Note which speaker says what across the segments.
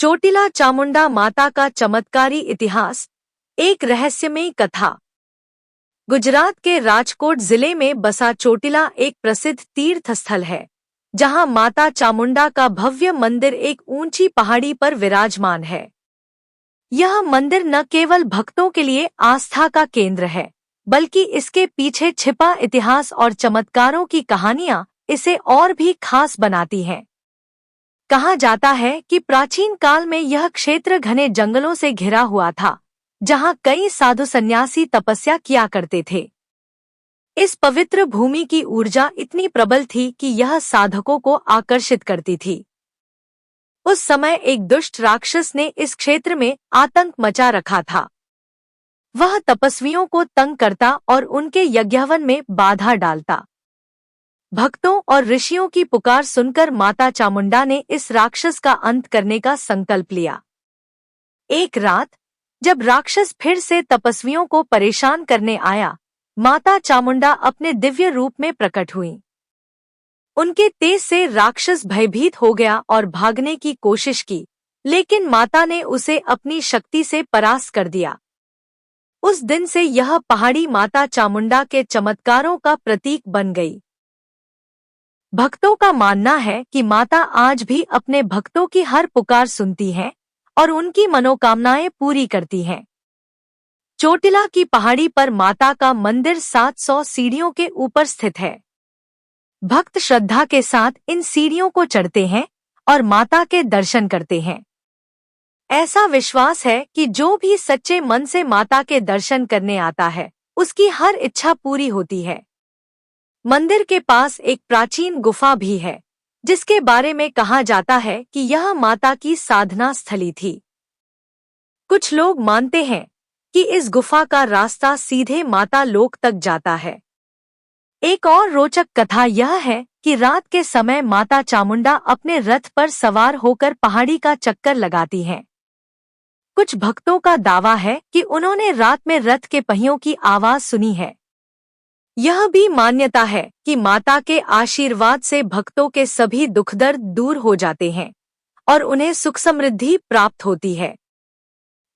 Speaker 1: चोटिला चामुंडा माता का चमत्कारी इतिहास। एक रहस्यमयी कथा। गुजरात के राजकोट जिले में बसा चोटिला एक प्रसिद्ध तीर्थ स्थल है, जहां माता चामुंडा का भव्य मंदिर एक ऊंची पहाड़ी पर विराजमान है। यह मंदिर न केवल भक्तों के लिए आस्था का केंद्र है, बल्कि इसके पीछे छिपा इतिहास और चमत्कारों की कहानियां इसे और भी खास बनाती हैं। कहा जाता है कि प्राचीन काल में यह क्षेत्र घने जंगलों से घिरा हुआ था, जहां कई साधु सन्यासी तपस्या किया करते थे। इस पवित्र भूमि की ऊर्जा इतनी प्रबल थी कि यह साधकों को आकर्षित करती थी। उस समय एक दुष्ट राक्षस ने इस क्षेत्र में आतंक मचा रखा था। वह तपस्वियों को तंग करता और उनके यज्ञहवन में बाधा डालता। भक्तों और ऋषियों की पुकार सुनकर माता चामुंडा ने इस राक्षस का अंत करने का संकल्प लिया। एक रात जब राक्षस फिर से तपस्वियों को परेशान करने आया, माता चामुंडा अपने दिव्य रूप में प्रकट हुई। उनके तेज से राक्षस भयभीत हो गया और भागने की कोशिश की, लेकिन माता ने उसे अपनी शक्ति से परास्त कर दिया। उस दिन से यह पहाड़ी माता चामुंडा के चमत्कारों का प्रतीक बन गई। भक्तों का मानना है कि माता आज भी अपने भक्तों की हर पुकार सुनती हैं और उनकी मनोकामनाएं पूरी करती हैं। चोटिला की पहाड़ी पर माता का मंदिर 700 सीढ़ियों के ऊपर स्थित है। भक्त श्रद्धा के साथ इन सीढ़ियों को चढ़ते हैं और माता के दर्शन करते हैं। ऐसा विश्वास है कि जो भी सच्चे मन से माता के दर्शन करने आता है, उसकी हर इच्छा पूरी होती है। मंदिर के पास एक प्राचीन गुफा भी है, जिसके बारे में कहा जाता है कि यह माता की साधना स्थली थी। कुछ लोग मानते हैं कि इस गुफा का रास्ता सीधे माता लोक तक जाता है। एक और रोचक कथा यह है कि रात के समय माता चामुंडा अपने रथ पर सवार होकर पहाड़ी का चक्कर लगाती हैं। कुछ भक्तों का दावा है कि उन्होंने रात में रथ के पहियों की आवाज सुनी है। यह भी मान्यता है कि माता के आशीर्वाद से भक्तों के सभी दुख दर्द दूर हो जाते हैं और उन्हें सुख समृद्धि प्राप्त होती है।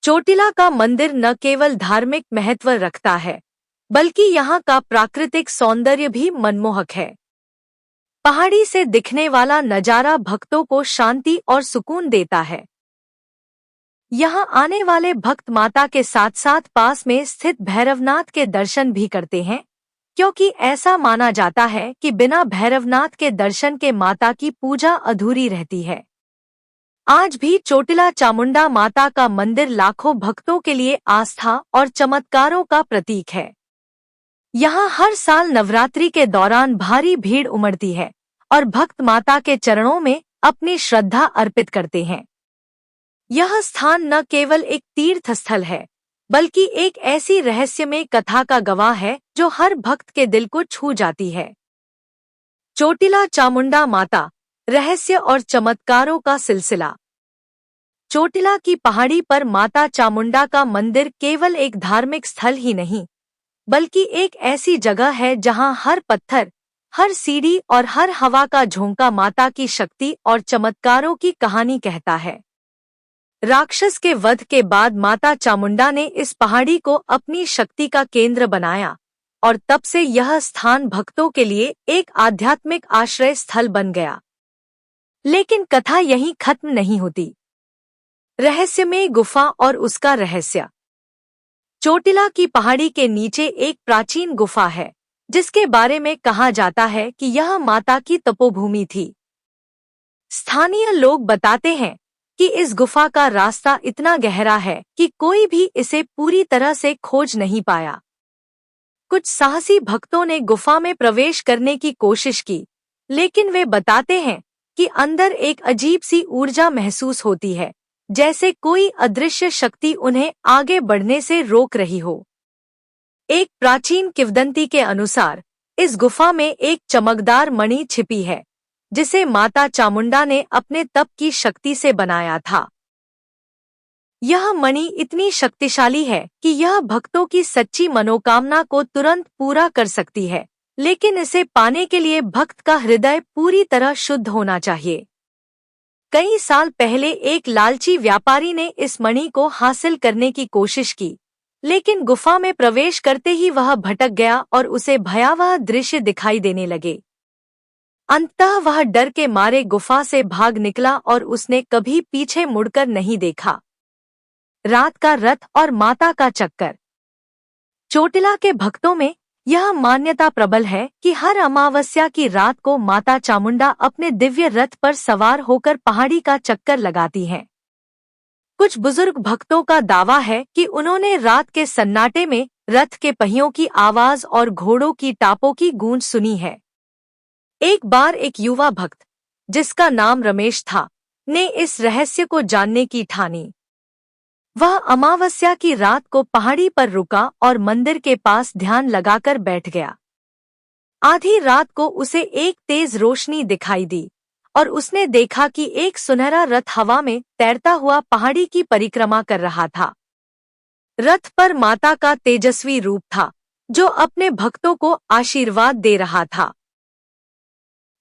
Speaker 1: चोटिला का मंदिर न केवल धार्मिक महत्व रखता है, बल्कि यहाँ का प्राकृतिक सौंदर्य भी मनमोहक है। पहाड़ी से दिखने वाला नजारा भक्तों को शांति और सुकून देता है। यहाँ आने वाले भक्त माता के साथ साथ पास में स्थित भैरवनाथ के दर्शन भी करते हैं, क्योंकि ऐसा माना जाता है कि बिना भैरवनाथ के दर्शन के माता की पूजा अधूरी रहती है। आज भी चोटिला चामुंडा माता का मंदिर लाखों भक्तों के लिए आस्था और चमत्कारों का प्रतीक है। यहाँ हर साल नवरात्रि के दौरान भारी भीड़ उमड़ती है और भक्त माता के चरणों में अपनी श्रद्धा अर्पित करते हैं। यह स्थान न केवल एक तीर्थ स्थल है, बल्कि एक ऐसी रहस्यमय कथा का गवाह है जो हर भक्त के दिल को छू जाती है। चोटिला चामुंडा माता, रहस्य और चमत्कारों का सिलसिला। चोटिला की पहाड़ी पर माता चामुंडा का मंदिर केवल एक धार्मिक स्थल ही नहीं, बल्कि एक ऐसी जगह है जहां हर पत्थर, हर सीढ़ी और हर हवा का झोंका माता की शक्ति और चमत्कारों की कहानी कहता है। राक्षस के वध के बाद माता चामुंडा ने इस पहाड़ी को अपनी शक्ति का केंद्र बनाया और तब से यह स्थान भक्तों के लिए एक आध्यात्मिक आश्रय स्थल बन गया। लेकिन कथा यहीं खत्म नहीं होती। रहस्यमय गुफा और उसका रहस्य। चोटिला की पहाड़ी के नीचे एक प्राचीन गुफा है, जिसके बारे में कहा जाता है कि यह माता की तपोभूमि थी। स्थानीय लोग बताते हैं कि इस गुफा का रास्ता इतना गहरा है कि कोई भी इसे पूरी तरह से खोज नहीं पाया। कुछ साहसी भक्तों ने गुफा में प्रवेश करने की कोशिश की, लेकिन वे बताते हैं कि अंदर एक अजीब सी ऊर्जा महसूस होती है, जैसे कोई अदृश्य शक्ति उन्हें आगे बढ़ने से रोक रही हो। एक प्राचीन किंवदंती के अनुसार इस गुफा में एक चमकदार मणि छिपी है, जिसे माता चामुंडा ने अपने तप की शक्ति से बनाया था। यह मणि इतनी शक्तिशाली है कि यह भक्तों की सच्ची मनोकामना को तुरंत पूरा कर सकती है, लेकिन इसे पाने के लिए भक्त का हृदय पूरी तरह शुद्ध होना चाहिए। कई साल पहले एक लालची व्यापारी ने इस मणि को हासिल करने की कोशिश की, लेकिन गुफा में प्रवेश करते ही वह भटक गया और उसे भयावह दृश्य दिखाई देने लगे। अंततः वह डर के मारे गुफा से भाग निकला और उसने कभी पीछे मुड़कर नहीं देखा। रात का रथ और माता का चक्कर। चोटिला के भक्तों में यह मान्यता प्रबल है कि हर अमावस्या की रात को माता चामुंडा अपने दिव्य रथ पर सवार होकर पहाड़ी का चक्कर लगाती हैं। कुछ बुजुर्ग भक्तों का दावा है कि उन्होंने रात के सन्नाटे में रथ के पहियों की आवाज और घोड़ों की टापों की गूंज सुनी है। एक बार एक युवा भक्त, जिसका नाम रमेश था, ने इस रहस्य को जानने की ठानी। वह अमावस्या की रात को पहाड़ी पर रुका और मंदिर के पास ध्यान लगाकर बैठ गया। आधी रात को उसे एक तेज रोशनी दिखाई दी और उसने देखा कि एक सुनहरा रथ हवा में तैरता हुआ पहाड़ी की परिक्रमा कर रहा था। रथ पर माता का तेजस्वी रूप था, जो अपने भक्तों को आशीर्वाद दे रहा था।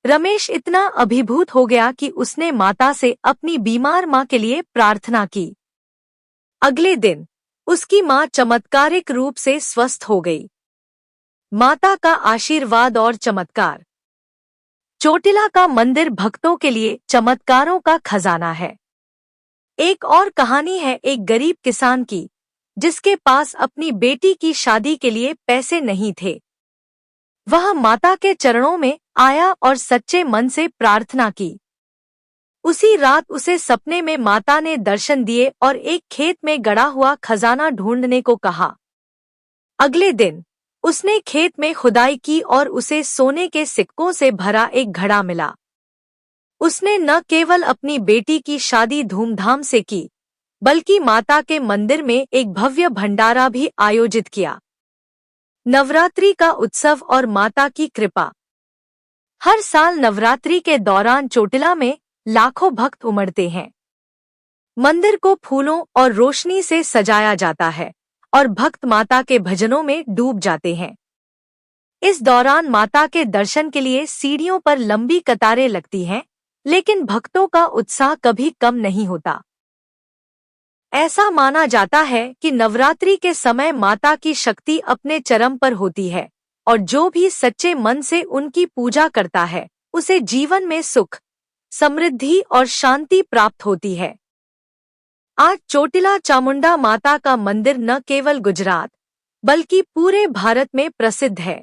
Speaker 1: रमेश इतना अभिभूत हो गया कि उसने माता से अपनी बीमार मां के लिए प्रार्थना की। अगले दिन उसकी मां चमत्कारिक रूप से स्वस्थ हो गई। माता का आशीर्वाद और चमत्कार। चोटिला का मंदिर भक्तों के लिए चमत्कारों का खजाना है। एक और कहानी है एक गरीब किसान की, जिसके पास अपनी बेटी की शादी के लिए पैसे नहीं थे। वह माता के चरणों में आया और सच्चे मन से प्रार्थना की। उसी रात उसे सपने में माता ने दर्शन दिए और एक खेत में गड़ा हुआ खजाना ढूंढने को कहा। अगले दिन उसने खेत में खुदाई की और उसे सोने के सिक्कों से भरा एक घड़ा मिला। उसने न केवल अपनी बेटी की शादी धूमधाम से की, बल्कि माता के मंदिर में एक भव्य भंडारा भी आयोजित किया। नवरात्रि का उत्सव और माता की कृपा। हर साल नवरात्रि के दौरान चोटिला में लाखों भक्त उमड़ते हैं। मंदिर को फूलों और रोशनी से सजाया जाता है और भक्त माता के भजनों में डूब जाते हैं। इस दौरान माता के दर्शन के लिए सीढ़ियों पर लंबी कतारें लगती हैं, लेकिन भक्तों का उत्साह कभी कम नहीं होता। ऐसा माना जाता है कि नवरात्रि के समय माता की शक्ति अपने चरम पर होती है और जो भी सच्चे मन से उनकी पूजा करता है, उसे जीवन में सुख, समृद्धि और शांति प्राप्त होती है। आज चोटिला चामुंडा माता का मंदिर न केवल गुजरात, बल्कि पूरे भारत में प्रसिद्ध है।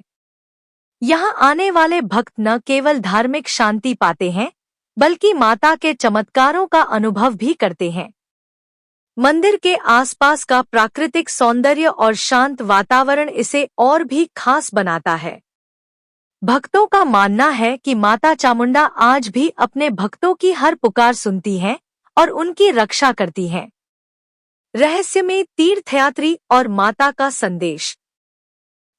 Speaker 1: यहाँ आने वाले भक्त न केवल धार्मिक शांति पाते हैं, बल्कि माता के चमत्कारों का अनुभव भी करते हैं। मंदिर के आसपास का प्राकृतिक सौंदर्य और शांत वातावरण इसे और भी खास बनाता है। भक्तों का मानना है कि माता चामुंडा आज भी अपने भक्तों की हर पुकार सुनती हैं और उनकी रक्षा करती हैं। रहस्यमय तीर्थयात्री और माता का संदेश।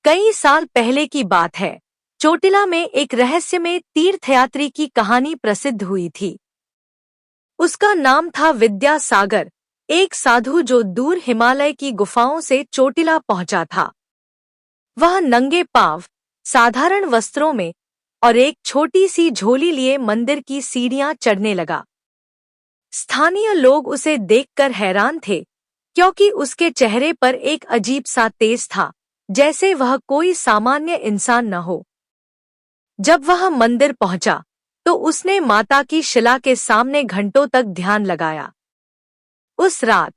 Speaker 1: कई साल पहले की बात है, चोटिला में एक रहस्यमय तीर्थयात्री की कहानी प्रसिद्ध हुई थी। उसका नाम था विद्यासागर, एक साधु जो दूर हिमालय की गुफाओं से चोटिला पहुंचा था। वह नंगे पांव, साधारण वस्त्रों में और एक छोटी सी झोली लिए मंदिर की सीढ़ियां चढ़ने लगा। स्थानीय लोग उसे देखकर हैरान थे, क्योंकि उसके चेहरे पर एक अजीब सा तेज था, जैसे वह कोई सामान्य इंसान न हो। जब वह मंदिर पहुंचा, तो उसने माता की शिला के सामने घंटों तक ध्यान लगाया। उस रात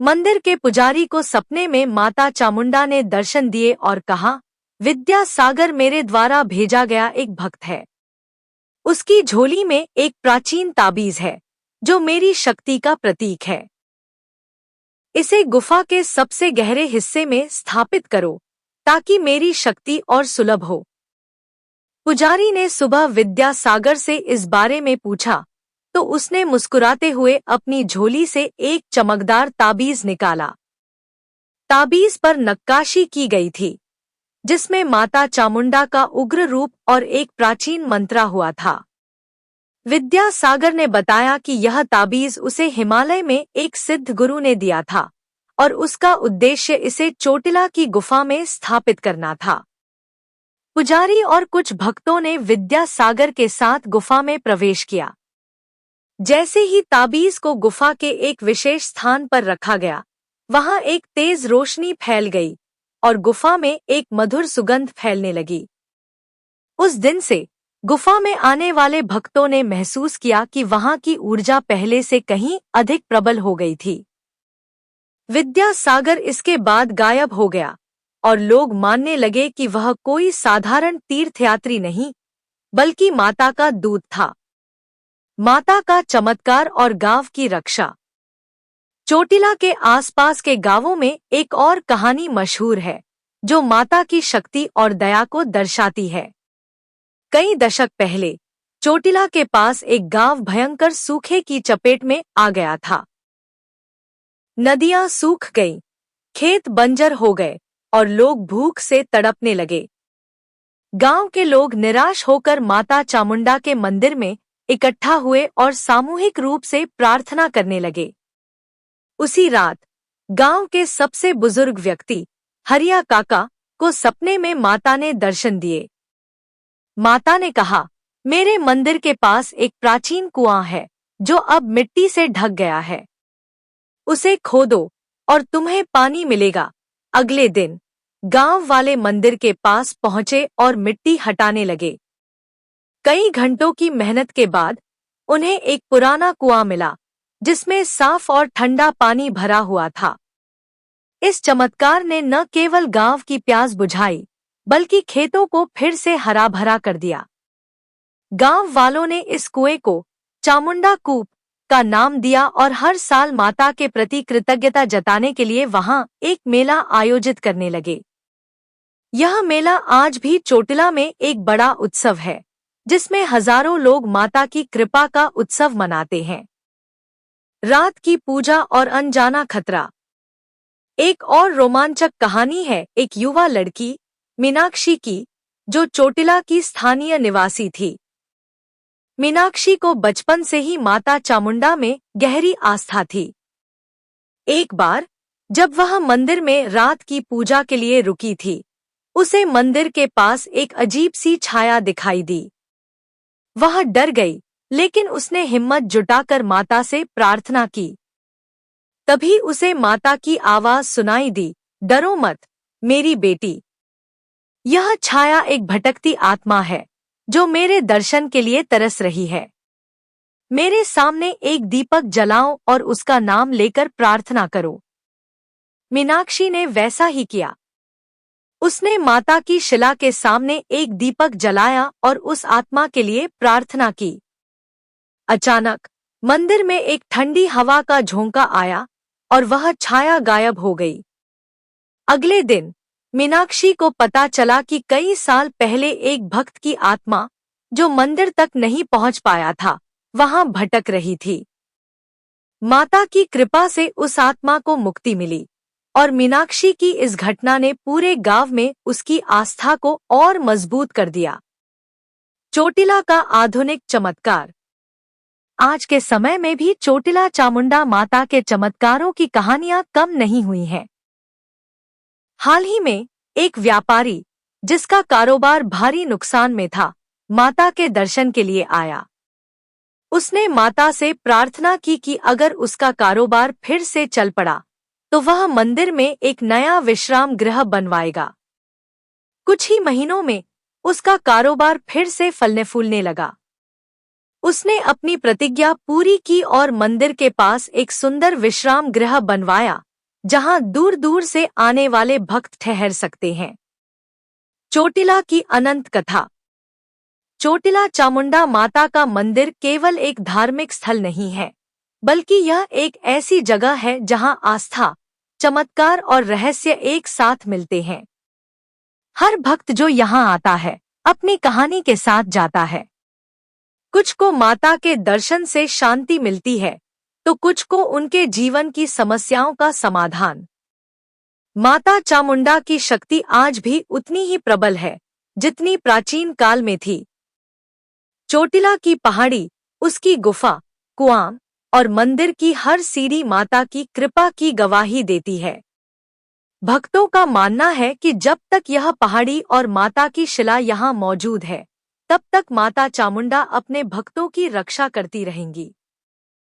Speaker 1: मंदिर के पुजारी को सपने में माता चामुंडा ने दर्शन दिए और कहा, विद्यासागर मेरे द्वारा भेजा गया एक भक्त है। उसकी झोली में एक प्राचीन ताबीज है, जो मेरी शक्ति का प्रतीक है। इसे गुफा के सबसे गहरे हिस्से में स्थापित करो, ताकि मेरी शक्ति और सुलभ हो। पुजारी ने सुबह विद्यासागर से इस बारे में पूछा, तो उसने मुस्कुराते हुए अपनी झोली से एक चमकदार ताबीज निकाला। ताबीज पर नक्काशी की गई थी, जिसमें माता चामुंडा का उग्र रूप और एक प्राचीन मंत्रा हुआ था। विद्यासागर ने बताया कि यह ताबीज उसे हिमालय में एक सिद्ध गुरु ने दिया था और उसका उद्देश्य इसे चोटिला की गुफा में स्थापित करना था। पुजारी और कुछ भक्तों ने विद्यासागर के साथ गुफा में प्रवेश किया। जैसे ही ताबीज को गुफा के एक विशेष स्थान पर रखा गया, वहां एक तेज रोशनी फैल गई और गुफा में एक मधुर सुगंध फैलने लगी। उस दिन से गुफा में आने वाले भक्तों ने महसूस किया कि वहां की ऊर्जा पहले से कहीं अधिक प्रबल हो गई थी। विद्यासागर इसके बाद गायब हो गया और लोग मानने लगे कि वह कोई साधारण तीर्थयात्री नहीं, बल्कि माता का दूत था। माता का चमत्कार और गांव की रक्षा। चोटिला के आसपास के गांवों में एक और कहानी मशहूर है, जो माता की शक्ति और दया को दर्शाती है। कई दशक पहले चोटिला के पास एक गांव भयंकर सूखे की चपेट में आ गया था। नदियां सूख गईं, खेत बंजर हो गए और लोग भूख से तड़पने लगे। गांव के लोग निराश होकर माता चामुंडा के मंदिर में इकट्ठा हुए और सामूहिक रूप से प्रार्थना करने लगे। उसी रात गांव के सबसे बुजुर्ग व्यक्ति हरिया काका को सपने में माता ने दर्शन दिए। माता ने कहा, मेरे मंदिर के पास एक प्राचीन कुआं है जो अब मिट्टी से ढक गया है। उसे खोदो और तुम्हें पानी मिलेगा। अगले दिन गांव वाले मंदिर के पास पहुंचे और मिट्टी हटाने लगे। कई घंटों की मेहनत के बाद उन्हें एक पुराना कुआं मिला, जिसमें साफ और ठंडा पानी भरा हुआ था। इस चमत्कार ने न केवल गांव की प्यास बुझाई, बल्कि खेतों को फिर से हरा भरा कर दिया। गांव वालों ने इस कुएं को चामुंडा कूप का नाम दिया और हर साल माता के प्रति कृतज्ञता जताने के लिए वहां एक मेला आयोजित करने लगे। यह मेला आज भी चोटिला में एक बड़ा उत्सव है, जिसमें हजारों लोग माता की कृपा का उत्सव मनाते हैं। रात की पूजा और अनजाना खतरा। एक और रोमांचक कहानी है एक युवा लड़की मीनाक्षी की, जो चोटिला की स्थानीय निवासी थी। मीनाक्षी को बचपन से ही माता चामुंडा में गहरी आस्था थी। एक बार जब वह मंदिर में रात की पूजा के लिए रुकी थी, उसे मंदिर के पास एक अजीब सी छाया दिखाई दी। वह डर गई, लेकिन उसने हिम्मत जुटाकर माता से प्रार्थना की। तभी उसे माता की आवाज सुनाई दी, डरो मत मेरी बेटी। यह छाया एक भटकती आत्मा है जो मेरे दर्शन के लिए तरस रही है। मेरे सामने एक दीपक जलाओ और उसका नाम लेकर प्रार्थना करो। मीनाक्षी ने वैसा ही किया। उसने माता की शिला के सामने एक दीपक जलाया और उस आत्मा के लिए प्रार्थना की। अचानक मंदिर में एक ठंडी हवा का झोंका आया और वह छाया गायब हो गई। अगले दिन मीनाक्षी को पता चला कि कई साल पहले एक भक्त की आत्मा, जो मंदिर तक नहीं पहुंच पाया था, वहां भटक रही थी। माता की कृपा से उस आत्मा को मुक्ति मिली और मीनाक्षी की इस घटना ने पूरे गांव में उसकी आस्था को और मजबूत कर दिया। चोटिला का आधुनिक चमत्कार। आज के समय में भी चोटिला चामुंडा माता के चमत्कारों की कहानियां कम नहीं हुई हैं। हाल ही में एक व्यापारी, जिसका कारोबार भारी नुकसान में था, माता के दर्शन के लिए आया। उसने माता से प्रार्थना की कि अगर उसका कारोबार फिर से चल पड़ा तो वह मंदिर में एक नया विश्राम गृह बनवाएगा। कुछ ही महीनों में उसका कारोबार फिर से फलने फूलने लगा। उसने अपनी प्रतिज्ञा पूरी की और मंदिर के पास एक सुंदर विश्राम गृह बनवाया, जहां दूर दूर से आने वाले भक्त ठहर सकते हैं। चोटिला की अनंत कथा। चोटिला चामुंडा माता का मंदिर केवल एक धार्मिक स्थल नहीं है, बल्कि यह एक ऐसी जगह है जहां आस्था, चमत्कार और रहस्य एक साथ मिलते हैं। हर भक्त जो यहां आता है, अपनी कहानी के साथ जाता है। कुछ को माता के दर्शन से शांति मिलती है, तो कुछ को उनके जीवन की समस्याओं का समाधान। माता चामुंडा की शक्ति आज भी उतनी ही प्रबल है, जितनी प्राचीन काल में थी। चोटिला की पहाड़ी, उसकी गुफा, कुआं और मंदिर की हर सीढ़ी माता की कृपा की गवाही देती है। भक्तों का मानना है कि जब तक यह पहाड़ी और माता की शिला यहाँ मौजूद है, तब तक माता चामुंडा अपने भक्तों की रक्षा करती रहेंगी।